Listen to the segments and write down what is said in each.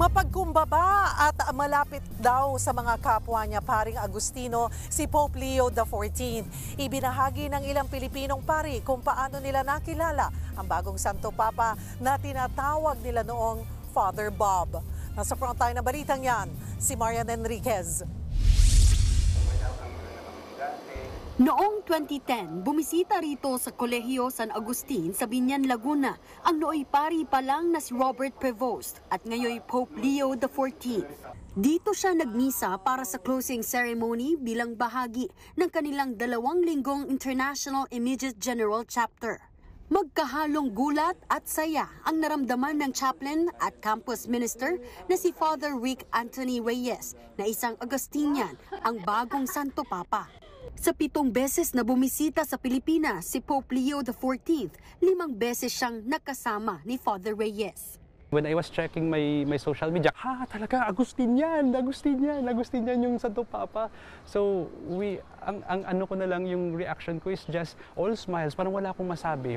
Mapagkumbaba at malapit daw sa mga kapwa niya paring Agustino si Pope Leo XIV. Ibinahagi ng ilang Pilipinong pari kung paano nila nakilala ang bagong Santo Papa na tinatawag nila noong Father Bob. Nasa front line ng balitang yan, si Marian Enriquez. Noong 2010, bumisita rito sa Kolehiyo San Agustin sa Biñan, Laguna ang nooy pari pa lang na si Robert Prevost at ngayoy Pope Leo XIV. Dito siya nagmisa para sa closing ceremony bilang bahagi ng kanilang 2 linggong International Immediate General Chapter. Magkahalong gulat at saya ang naramdaman ng chaplain at campus minister na si Father Rick Anthony Reyes na isang Agustinian, ang bagong Santo Papa. Sa 7 beses na bumisita sa Pilipinas si Pope Leo XIV, 5 beses siyang nakasama ni Father Reyes. When I was checking my social media, talaga Agustinian yung Santo Papa. So ang ano ko na lang, yung reaction ko is just all smiles, parang wala akong masabi.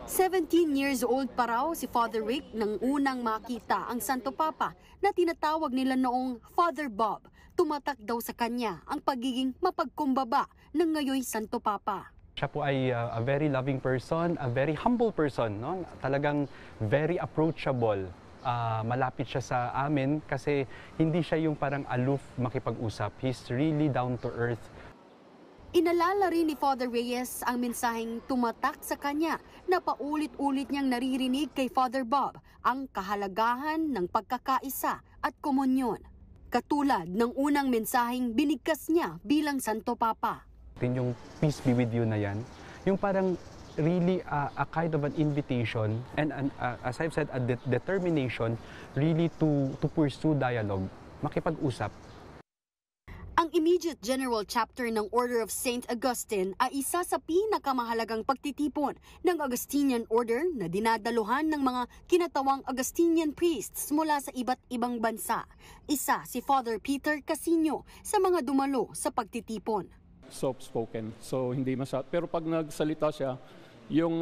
17 years old pa raw si Father Rick nang unang makita ang Santo Papa na tinatawag nila noong Father Bob. Tumatak daw sa kanya ang pagiging mapagkumbaba ng ngayoy Santo Papa. Siya po ay a very loving person, a very humble person, no? Talagang very approachable. Malapit siya sa amin kasi hindi siya yung parang aloof makipag-usap. He's really down to earth. Inalala rin ni Father Reyes ang mensaheng tumatak sa kanya na paulit-ulit niyang naririnig kay Father Bob ang kahalagahan ng pagkakaisa at komunyon. Katulad ng unang mensaheng binigkas niya bilang Santo Papa. Yung peace be with you na yan, yung parang really a kind of an invitation and as I've said, a determination really to pursue dialogue, makipag-usap. Ang Immediate General Chapter ng Order of St. Augustine ay isa sa pinakamahalagang pagtitipon ng Augustinian Order na dinadaluhan ng mga kinatawang Augustinian priests mula sa iba't ibang bansa. Isa si Father Peter Casino sa mga dumalo sa pagtitipon. Soft-spoken, so hindi masyad. Pero pag nagsalita siya, yung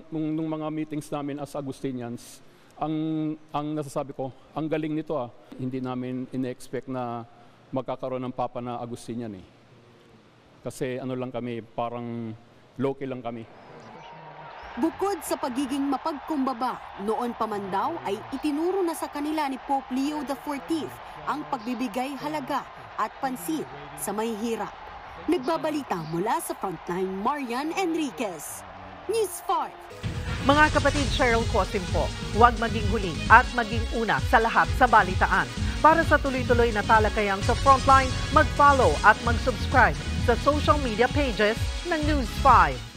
nung mga meetings namin as Augustinians, ang nasasabi ko, ang galing nito Hindi namin ine-expect na magkakaroon ng Papa na Agustinian Kasi ano lang kami, parang low-key lang kami. Bukod sa pagiging mapagkumbaba, noon pa man daw ay itinuro na sa kanila ni Pope Leo XIV ang pagbibigay halaga at pansin sa mahihirap. Nagbabalita mula sa Frontline, Marian Enriquez, News 5. Mga kapatid, Cheryl Cosim po, huwag maging huli at maging una sa lahat sa balitaan. Para sa tuloy-tuloy na talakayang sa Frontline, mag-follow at mag-subscribe sa social media pages ng News 5.